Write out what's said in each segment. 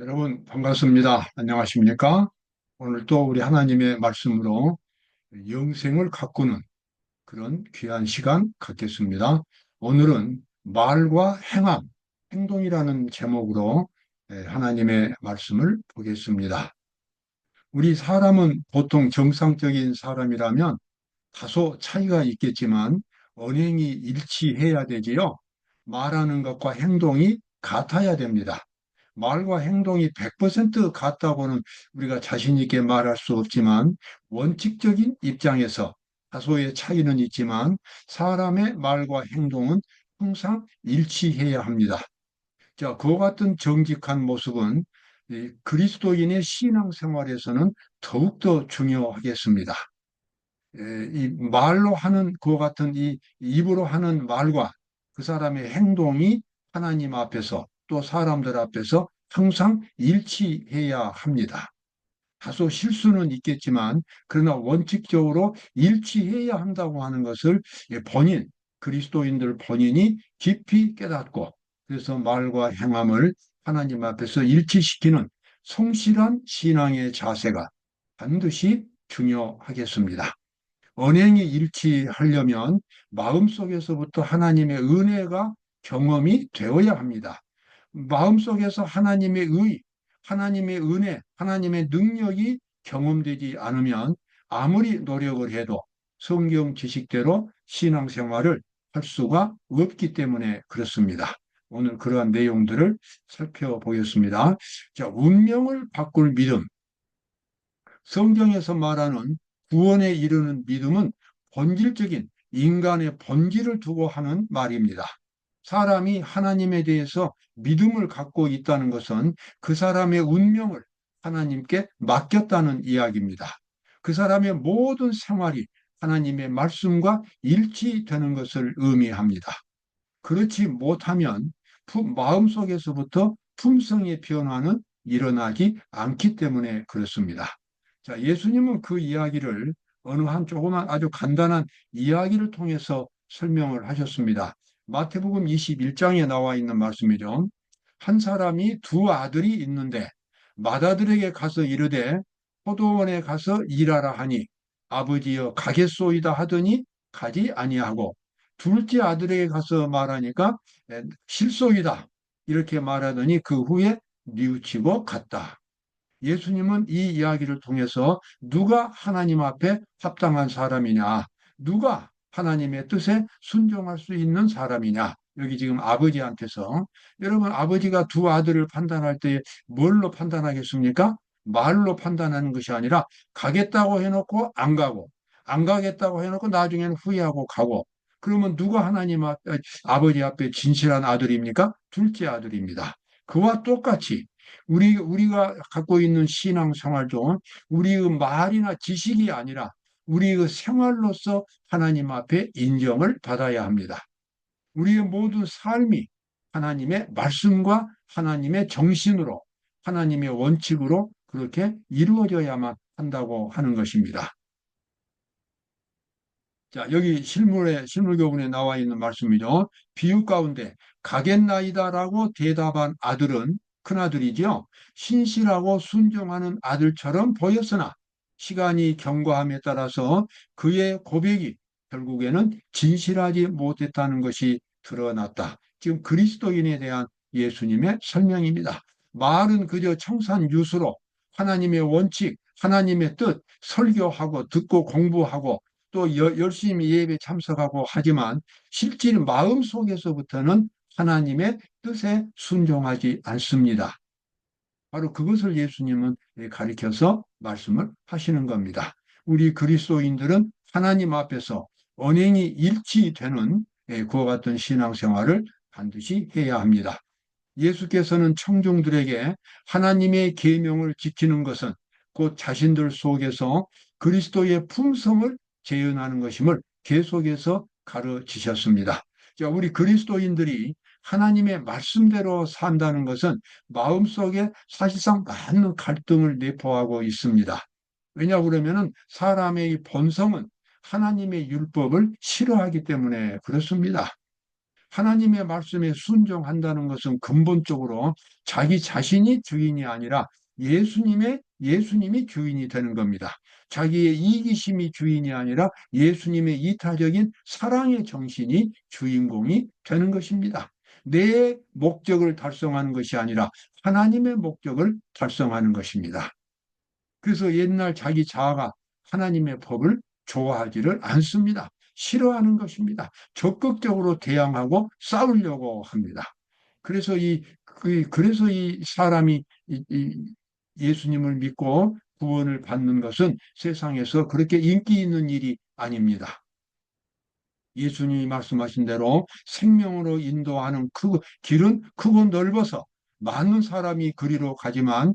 여러분 반갑습니다. 안녕하십니까? 오늘 또 우리 하나님의 말씀으로 영생을 가꾸는 그런 귀한 시간 갖겠습니다. 오늘은 말과 행함, 행동이라는 제목으로 하나님의 말씀을 보겠습니다. 우리 사람은 보통 정상적인 사람이라면 다소 차이가 있겠지만 언행이 일치해야 되지요. 말하는 것과 행동이 같아야 됩니다. 말과 행동이 100% 같다고는 우리가 자신 있게 말할 수 없지만 원칙적인 입장에서 다소의 차이는 있지만 사람의 말과 행동은 항상 일치해야 합니다. 자, 그와 같은 정직한 모습은 이 그리스도인의 신앙생활에서는 더욱더 중요하겠습니다. 이 말로 하는 그와 같은 이 입으로 하는 말과 그 사람의 행동이 하나님 앞에서 또 사람들 앞에서 항상 일치해야 합니다. 다소 실수는 있겠지만 그러나 원칙적으로 일치해야 한다고 하는 것을 그리스도인들 본인이 깊이 깨닫고 그래서 말과 행함을 하나님 앞에서 일치시키는 성실한 신앙의 자세가 반드시 중요하겠습니다. 언행이 일치하려면 마음속에서부터 하나님의 은혜가 경험이 되어야 합니다. 마음속에서 하나님의 하나님의 은혜, 하나님의 능력이 경험되지 않으면 아무리 노력을 해도 성경 지식대로 신앙생활을 할 수가 없기 때문에 그렇습니다. 오늘 그러한 내용들을 살펴보겠습니다. 자, 운명을 바꿀 믿음. 성경에서 말하는 구원에 이르는 믿음은 본질적인 인간의 본질을 두고 하는 말입니다. 사람이 하나님에 대해서 믿음을 갖고 있다는 것은 그 사람의 운명을 하나님께 맡겼다는 이야기입니다. 그 사람의 모든 생활이 하나님의 말씀과 일치되는 것을 의미합니다. 그렇지 못하면 마음속에서부터 품성의 변화는 일어나지 않기 때문에 그렇습니다. 자, 예수님은 그 이야기를 어느 한 조그만 아주 간단한 이야기를 통해서 설명을 하셨습니다. 마태복음 21장에 나와 있는 말씀이죠. 한 사람이 두 아들이 있는데 맏아들에게 가서 이르되 포도원에 가서 일하라 하니 아버지여 가겠소이다 하더니 가지 아니하고 둘째 아들에게 가서 말하니까 실소이다 이렇게 말하더니 그 후에 뉘우치고 갔다. 예수님은 이 이야기를 통해서 누가 하나님 앞에 합당한 사람이냐, 누가 하나님의 뜻에 순종할 수 있는 사람이냐, 여기 지금 아버지한테서 여러분 아버지가 두 아들을 판단할 때 뭘로 판단하겠습니까? 말로 판단하는 것이 아니라 가겠다고 해놓고 안 가고 안 가겠다고 해놓고 나중에는 후회하고 가고 그러면 누가 아버지 앞에 진실한 아들입니까? 둘째 아들입니다. 그와 똑같이 우리가 갖고 있는 신앙생활도 우리의 말이나 지식이 아니라 우리의 생활로서 하나님 앞에 인정을 받아야 합니다. 우리의 모든 삶이 하나님의 말씀과 하나님의 정신으로 하나님의 원칙으로 그렇게 이루어져야만 한다고 하는 것입니다. 자, 여기 실물교훈에 나와 있는 말씀이죠. 비유 가운데 가겠나이다라고 대답한 아들은 큰아들이죠. 신실하고 순종하는 아들처럼 보였으나 시간이 경과함에 따라서 그의 고백이 결국에는 진실하지 못했다는 것이 드러났다. 지금 그리스도인에 대한 예수님의 설명입니다. 말은 그저 청산유수로 하나님의 원칙, 하나님의 뜻 설교하고 듣고 공부하고 또 열심히 예배 참석하고 하지만 실질 마음속에서부터는 하나님의 뜻에 순종하지 않습니다. 바로 그것을 예수님은 가리켜서 말씀을 하시는 겁니다. 우리 그리스도인들은 하나님 앞에서 언행이 일치되는 그와 같은 신앙생활을 반드시 해야 합니다. 예수께서는 청중들에게 하나님의 계명을 지키는 것은 곧 자신들 속에서 그리스도의 품성을 재현하는 것임을 계속해서 가르치셨습니다. 자, 우리 그리스도인들이 하나님의 말씀대로 산다는 것은 마음속에 사실상 많은 갈등을 내포하고 있습니다. 왜냐 그러면은 사람의 이 본성은 하나님의 율법을 싫어하기 때문에 그렇습니다. 하나님의 말씀에 순종한다는 것은 근본적으로 자기 자신이 주인이 아니라 예수님이 주인이 되는 겁니다. 자기의 이기심이 주인이 아니라 예수님의 이타적인 사랑의 정신이 주인공이 되는 것입니다. 내 목적을 달성하는 것이 아니라 하나님의 목적을 달성하는 것입니다. 그래서 옛날 자기 자아가 하나님의 법을 좋아하지를 않습니다. 싫어하는 것입니다. 적극적으로 대항하고 싸우려고 합니다. 그래서 그래서 이 사람이 예수님을 믿고 구원을 받는 것은 세상에서 그렇게 인기 있는 일이 아닙니다. 예수님이 말씀하신 대로 생명으로 인도하는 그 길은 크고 넓어서 많은 사람이 그리로 가지만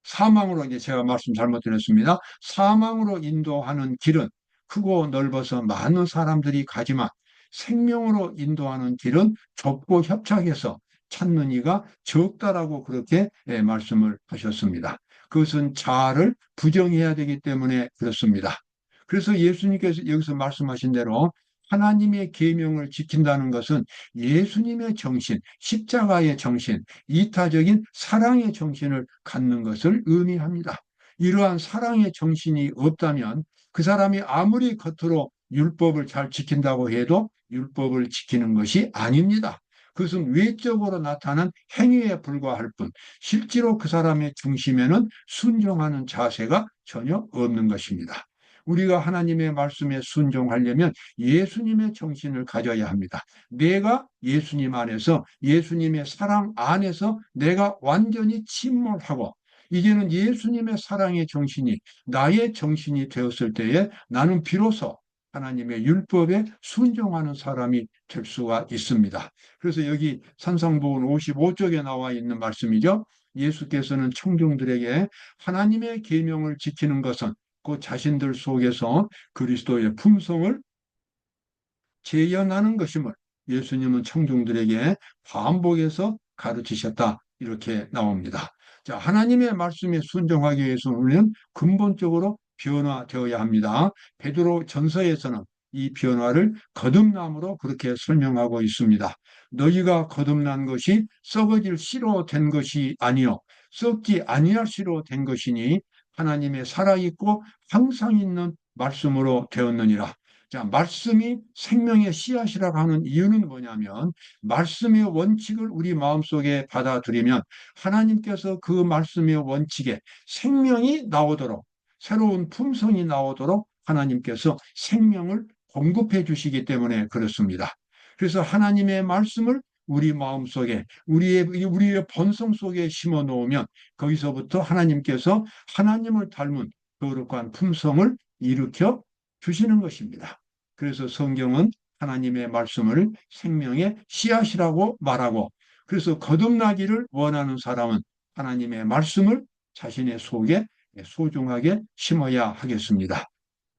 사망으로, 이제 제가 말씀 잘못드렸습니다. 사망으로 인도하는 길은 크고 넓어서 많은 사람들이 가지만 생명으로 인도하는 길은 좁고 협착해서 찾는 이가 적다라고 그렇게 말씀을 하셨습니다. 그것은 자아를 부정해야 되기 때문에 그렇습니다. 그래서 예수님께서 여기서 말씀하신 대로 하나님의 계명을 지킨다는 것은 예수님의 정신, 십자가의 정신, 이타적인 사랑의 정신을 갖는 것을 의미합니다. 이러한 사랑의 정신이 없다면 그 사람이 아무리 겉으로 율법을 잘 지킨다고 해도 율법을 지키는 것이 아닙니다. 그것은 외적으로 나타난 행위에 불과할 뿐, 실제로 그 사람의 중심에는 순종하는 자세가 전혀 없는 것입니다. 우리가 하나님의 말씀에 순종하려면 예수님의 정신을 가져야 합니다. 내가 예수님 안에서, 예수님의 사랑 안에서 내가 완전히 침몰하고 이제는 예수님의 사랑의 정신이 나의 정신이 되었을 때에 나는 비로소 하나님의 율법에 순종하는 사람이 될 수가 있습니다. 그래서 여기 산상복음 55쪽에 나와 있는 말씀이죠. 예수께서는 청중들에게 하나님의 계명을 지키는 것은 그 자신들 속에서 그리스도의 품성을 재현하는 것임을 예수님은 청중들에게 반복해서 가르치셨다. 이렇게 나옵니다. 자, 하나님의 말씀에 순종하기 위해서는 우리는 근본적으로 변화되어야 합니다. 베드로 전서에서는 이 변화를 거듭남으로 그렇게 설명하고 있습니다. 너희가 거듭난 것이 썩어질 씨로 된 것이 아니요 썩지 아니할 씨로 된 것이니 하나님의 살아있고 항상 있는 말씀으로 되었느니라. 자, 말씀이 생명의 씨앗이라고 하는 이유는 뭐냐면 말씀의 원칙을 우리 마음속에 받아들이면 하나님께서 그 말씀의 원칙에 생명이 나오도록 새로운 품성이 나오도록 하나님께서 생명을 공급해 주시기 때문에 그렇습니다. 그래서 하나님의 말씀을 우리 마음속에 우리의 본성 속에 심어 놓으면 거기서부터 하나님께서 하나님을 닮은 거룩한 품성을 일으켜 주시는 것입니다. 그래서 성경은 하나님의 말씀을 생명의 씨앗이라고 말하고 그래서 거듭나기를 원하는 사람은 하나님의 말씀을 자신의 속에 소중하게 심어야 하겠습니다.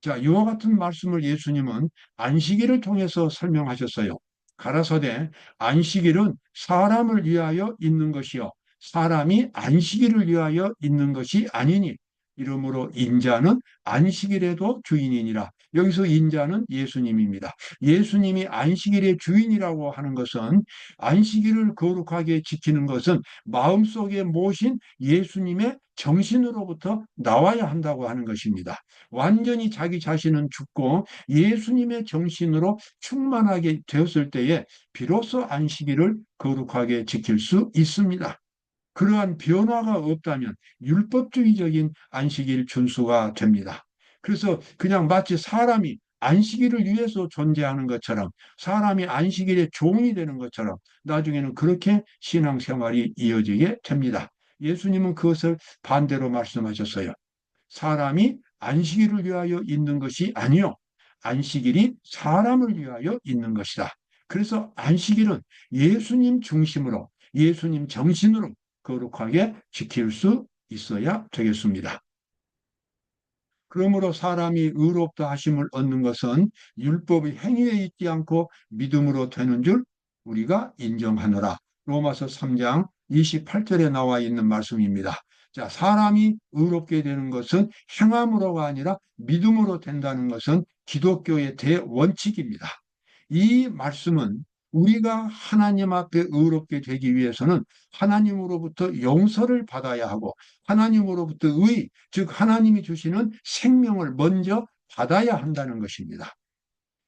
자, 이와 같은 말씀을 예수님은 안식일을 통해서 설명하셨어요. 가라사대 안식일은 사람을 위하여 있는 것이요 사람이 안식일을 위하여 있는 것이 아니니 이러므로 인자는 안식일에도 주인이니라. 여기서 인자는 예수님입니다. 예수님이 안식일의 주인이라고 하는 것은 안식일을 거룩하게 지키는 것은 마음속에 모신 예수님의 정신으로부터 나와야 한다고 하는 것입니다. 완전히 자기 자신은 죽고 예수님의 정신으로 충만하게 되었을 때에 비로소 안식일을 거룩하게 지킬 수 있습니다. 그러한 변화가 없다면 율법주의적인 안식일 준수가 됩니다. 그래서 그냥 마치 사람이 안식일을 위해서 존재하는 것처럼 사람이 안식일의 종이 되는 것처럼 나중에는 그렇게 신앙생활이 이어지게 됩니다. 예수님은 그것을 반대로 말씀하셨어요. 사람이 안식일을 위하여 있는 것이 아니요 안식일이 사람을 위하여 있는 것이다. 그래서 안식일은 예수님 중심으로 예수님 정신으로 거룩하게 지킬 수 있어야 되겠습니다. 그러므로 사람이 의롭다 하심을 얻는 것은 율법의 행위에 있지 않고 믿음으로 되는 줄 우리가 인정하노라. 로마서 3장 28절에 나와 있는 말씀입니다. 자, 사람이 의롭게 되는 것은 행함으로가 아니라 믿음으로 된다는 것은 기독교의 대원칙입니다. 이 말씀은 우리가 하나님 앞에 의롭게 되기 위해서는 하나님으로부터 용서를 받아야 하고 하나님으로부터 즉 하나님이 주시는 생명을 먼저 받아야 한다는 것입니다.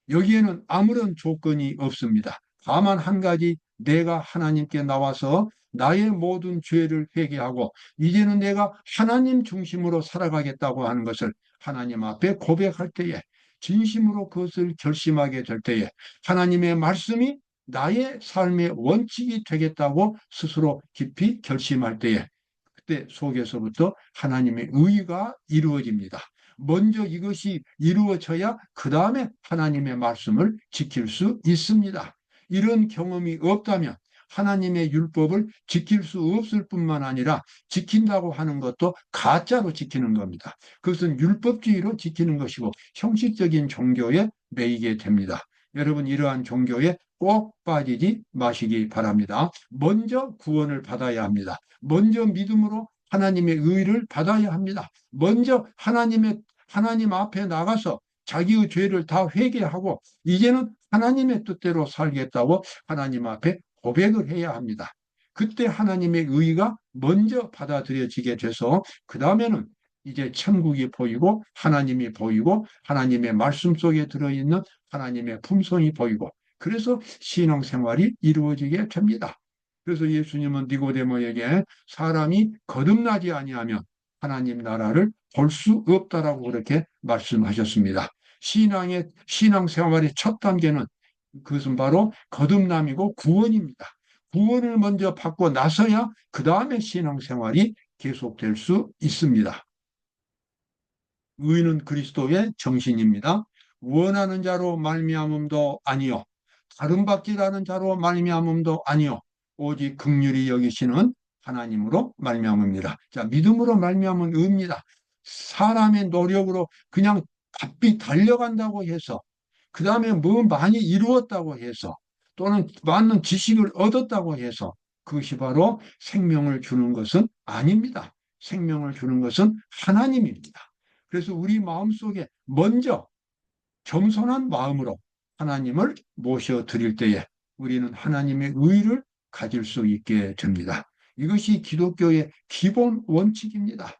여기에는 아무런 조건이 없습니다. 다만 한 가지, 내가 하나님께 나와서 나의 모든 죄를 회개하고 이제는 내가 하나님 중심으로 살아가겠다고 하는 것을 하나님 앞에 고백할 때에, 진심으로 그것을 결심하게 될 때에 하나님의 말씀이 나의 삶의 원칙이 되겠다고 스스로 깊이 결심할 때에, 그때 속에서부터 하나님의 의가 이루어집니다. 먼저 이것이 이루어져야 그 다음에 하나님의 말씀을 지킬 수 있습니다. 이런 경험이 없다면 하나님의 율법을 지킬 수 없을 뿐만 아니라 지킨다고 하는 것도 가짜로 지키는 겁니다. 그것은 율법주의로 지키는 것이고 형식적인 종교에 매이게 됩니다. 여러분, 이러한 종교에 꼭 빠지지 마시기 바랍니다. 먼저 구원을 받아야 합니다. 먼저 믿음으로 하나님의 의를 받아야 합니다. 먼저 하나님 앞에 나가서 자기의 죄를 다 회개하고 이제는 하나님의 뜻대로 살겠다고 하나님 앞에 고백을 해야 합니다. 그때 하나님의 의가 먼저 받아들여지게 돼서 그 다음에는 이제 천국이 보이고 하나님이 보이고 하나님의 말씀 속에 들어있는 하나님의 품성이 보이고, 그래서 신앙생활이 이루어지게 됩니다. 그래서 예수님은 니고데모에게 사람이 거듭나지 아니하면 하나님 나라를 볼 수 없다라고 그렇게 말씀하셨습니다. 신앙생활의 첫 단계는 그것은 바로 거듭남이고 구원입니다. 구원을 먼저 받고 나서야 그 다음에 신앙생활이 계속될 수 있습니다. 의는 그리스도의 정신입니다. 원하는 자로 말미암음도 아니요 다른 받기라는 자로 말미암음도 아니요 오직 긍휼히 여기시는 하나님으로 말미암음이라. 자, 믿음으로 말미암은 의입니다. 사람의 노력으로 그냥 바삐 달려간다고 해서 그 다음에 뭐 많이 이루었다고 해서 또는 많은 지식을 얻었다고 해서 그것이 바로 생명을 주는 것은 아닙니다. 생명을 주는 것은 하나님입니다. 그래서 우리 마음속에 먼저 겸손한 마음으로 하나님을 모셔드릴 때에 우리는 하나님의 의를 가질 수 있게 됩니다. 이것이 기독교의 기본 원칙입니다.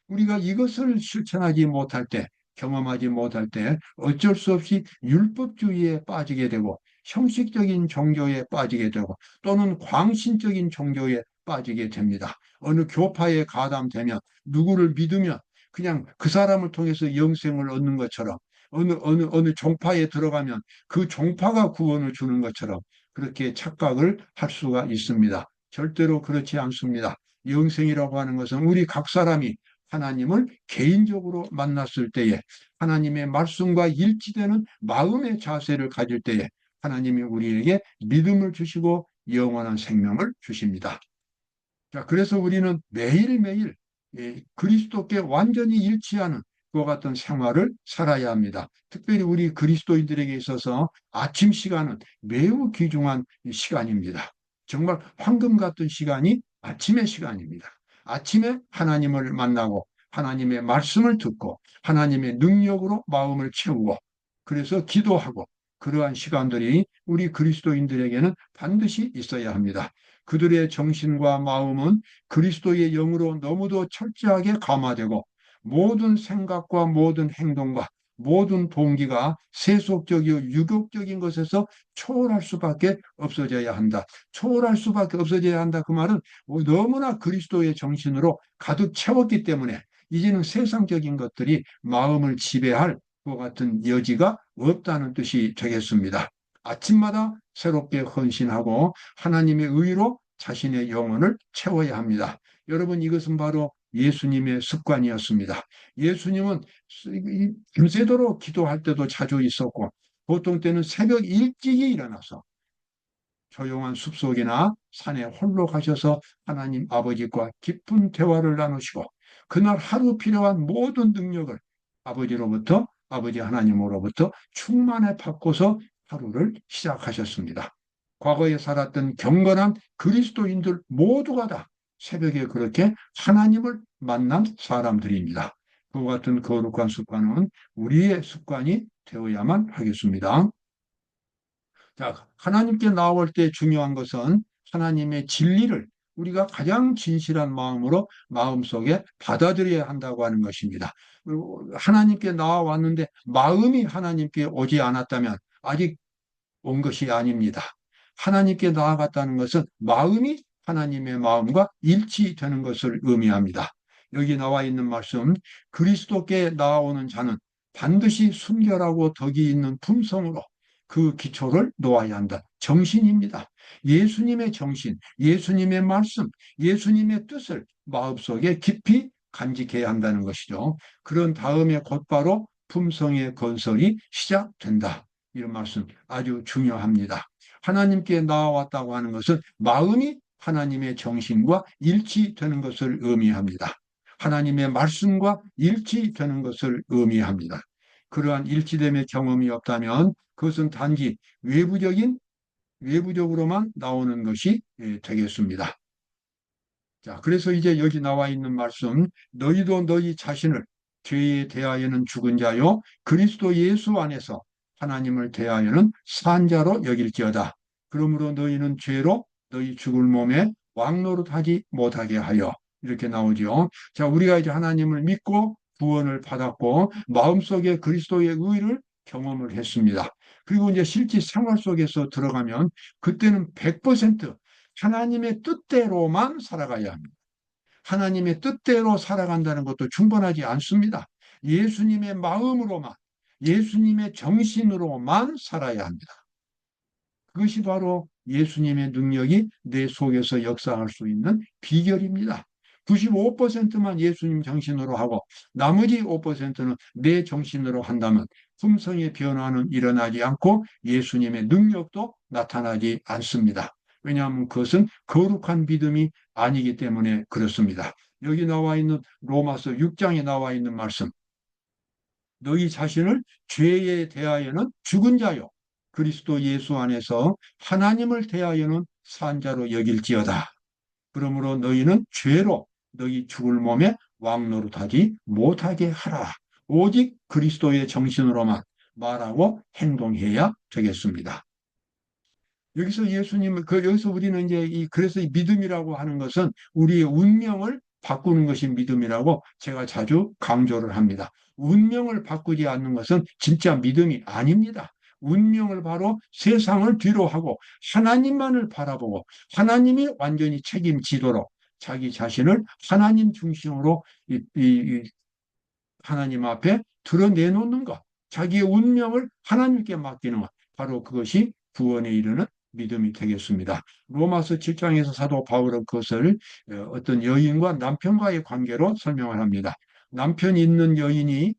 우리가 이것을 실천하지 못할 때, 경험하지 못할 때 어쩔 수 없이 율법주의에 빠지게 되고 형식적인 종교에 빠지게 되고 또는 광신적인 종교에 빠지게 됩니다. 어느 교파에 가담되면 누구를 믿으면 그냥 그 사람을 통해서 영생을 얻는 것처럼 어느 종파에 들어가면 그 종파가 구원을 주는 것처럼 그렇게 착각을 할 수가 있습니다. 절대로 그렇지 않습니다. 영생이라고 하는 것은 우리 각 사람이 하나님을 개인적으로 만났을 때에 하나님의 말씀과 일치되는 마음의 자세를 가질 때에 하나님이 우리에게 믿음을 주시고 영원한 생명을 주십니다. 자, 그래서 우리는 매일매일 그리스도께 완전히 일치하는 그와 같은 생활을 살아야 합니다. 특별히 우리 그리스도인들에게 있어서 아침 시간은 매우 귀중한 시간입니다. 정말 황금 같은 시간이 아침의 시간입니다. 아침에 하나님을 만나고 하나님의 말씀을 듣고 하나님의 능력으로 마음을 채우고 그래서 기도하고, 그러한 시간들이 우리 그리스도인들에게는 반드시 있어야 합니다. 그들의 정신과 마음은 그리스도의 영으로 너무도 철저하게 감화되고 모든 생각과 모든 행동과 모든 동기가 세속적이고 유격적인 것에서 초월할 수밖에 없어져야 한다. 초월할 수밖에 없어져야 한다. 그 말은 너무나 그리스도의 정신으로 가득 채웠기 때문에 이제는 세상적인 것들이 마음을 지배할 것 같은 여지가 없다는 뜻이 되겠습니다. 아침마다 새롭게 헌신하고 하나님의 의로 자신의 영혼을 채워야 합니다. 여러분, 이것은 바로 예수님의 습관이었습니다. 예수님은 밤새도록 기도할 때도 자주 있었고 보통 때는 새벽 일찍이 일어나서 조용한 숲속이나 산에 홀로 가셔서 하나님 아버지과 깊은 대화를 나누시고 그날 하루 필요한 모든 능력을 아버지 하나님으로부터 충만히 받고서 하루를 시작하셨습니다. 과거에 살았던 경건한 그리스도인들 모두가 다 새벽에 그렇게 하나님을 만난 사람들입니다. 그와 같은 거룩한 습관은 우리의 습관이 되어야만 하겠습니다. 자, 하나님께 나올 때 중요한 것은 하나님의 진리를 우리가 가장 진실한 마음으로 마음속에 받아들여야 한다고 하는 것입니다. 하나님께 나와왔는데 마음이 하나님께 오지 않았다면 아직 온 것이 아닙니다. 하나님께 나아갔다는 것은 마음이 하나님의 마음과 일치되는 것을 의미합니다. 여기 나와 있는 말씀, 그리스도께 나아오는 자는 반드시 순결하고 덕이 있는 품성으로 그 기초를 놓아야 한다. 정신입니다. 예수님의 정신, 예수님의 말씀, 예수님의 뜻을 마음속에 깊이 간직해야 한다는 것이죠. 그런 다음에 곧바로 품성의 건설이 시작된다. 이런 말씀 아주 중요합니다. 하나님께 나아왔다고 하는 것은 마음이 하나님의 정신과 일치되는 것을 의미합니다. 하나님의 말씀과 일치되는 것을 의미합니다. 그러한 일치됨의 경험이 없다면 그것은 단지 외부적으로만 나오는 것이 되겠습니다. 자, 그래서 이제 여기 나와 있는 말씀, 너희도 너희 자신을 죄에 대하여는 죽은 자요, 그리스도 예수 안에서 하나님을 대하여는 산 자로 여길지어다. 그러므로 너희는 죄로 너희 죽을 몸에 왕노릇하지 못하게 하여. 이렇게 나오죠. 자, 우리가 이제 하나님을 믿고 구원을 받았고 마음속에 그리스도의 의를 경험을 했습니다. 그리고 이제 실제 생활 속에서 들어가면 그때는 100% 하나님의 뜻대로만 살아가야 합니다. 하나님의 뜻대로 살아간다는 것도 충분하지 않습니다. 예수님의 마음으로만, 예수님의 정신으로만 살아야 합니다. 그것이 바로 예수님의 능력이 내 속에서 역사할 수 있는 비결입니다. 95%만 예수님 정신으로 하고 나머지 5%는 내 정신으로 한다면 품성의 변화는 일어나지 않고 예수님의 능력도 나타나지 않습니다. 왜냐하면 그것은 거룩한 믿음이 아니기 때문에 그렇습니다. 여기 나와 있는 로마서 6장에 나와 있는 말씀, 너희 자신을 죄에 대하여는 죽은 자요 그리스도 예수 안에서 하나님을 대하여는 산 자로 여길지어다. 그러므로 너희는 죄로 너희 죽을 몸에 왕노릇하지 못하게 하라. 오직 그리스도의 정신으로만 말하고 행동해야 되겠습니다. 여기서 예수님을 여기서 우리는 이제 그래서 이 믿음이라고 하는 것은 우리의 운명을 바꾸는 것이 믿음이라고 제가 자주 강조를 합니다. 운명을 바꾸지 않는 것은 진짜 믿음이 아닙니다. 운명을 바로 세상을 뒤로 하고 하나님만을 바라보고 하나님이 완전히 책임지도록 자기 자신을 하나님 중심으로 하나님 앞에 드러내놓는 것, 자기의 운명을 하나님께 맡기는 것, 바로 그것이 구원에 이르는 믿음이 되겠습니다. 로마서 7장에서 사도 바울은 그것을 어떤 여인과 남편과의 관계로 설명을 합니다. 남편이 있는 여인이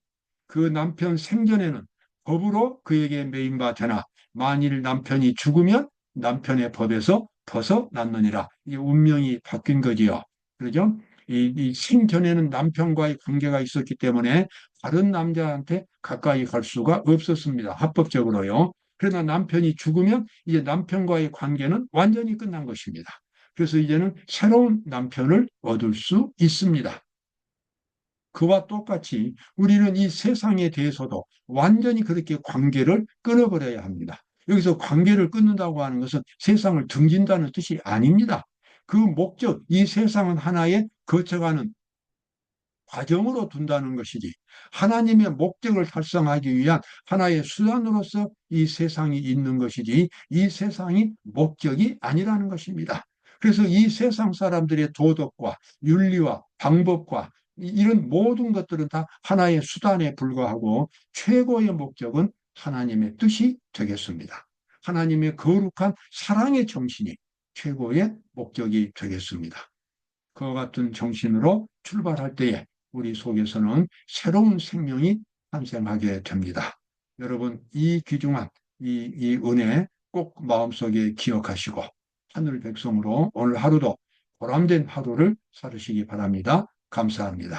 그 남편 생전에는 법으로 그에게 매인바 되나 만일 남편이 죽으면 남편의 법에서 벗어났느니라. 이게 운명이 바뀐 거지요. 그러죠? 이 생전에는 남편과의 관계가 있었기 때문에 다른 남자한테 가까이 갈 수가 없었습니다. 합법적으로요. 그러나 남편이 죽으면 이제 남편과의 관계는 완전히 끝난 것입니다. 그래서 이제는 새로운 남편을 얻을 수 있습니다. 그와 똑같이 우리는 이 세상에 대해서도 완전히 그렇게 관계를 끊어버려야 합니다. 여기서 관계를 끊는다고 하는 것은 세상을 등진다는 뜻이 아닙니다. 그 목적, 이 세상은 하나의 거쳐가는 과정으로 둔다는 것이지 하나님의 목적을 달성하기 위한 하나의 수단으로서 이 세상이 있는 것이지 이 세상이 목적이 아니라는 것입니다. 그래서 이 세상 사람들의 도덕과 윤리와 방법과 이런 모든 것들은 다 하나의 수단에 불과하고 최고의 목적은 하나님의 뜻이 되겠습니다. 하나님의 거룩한 사랑의 정신이 최고의 목적이 되겠습니다. 그와 같은 정신으로 출발할 때에 우리 속에서는 새로운 생명이 탄생하게 됩니다. 여러분, 이 귀중한 이 은혜 꼭 마음속에 기억하시고 하늘 백성으로 오늘 하루도 보람된 하루를 살으시기 바랍니다. 감사합니다.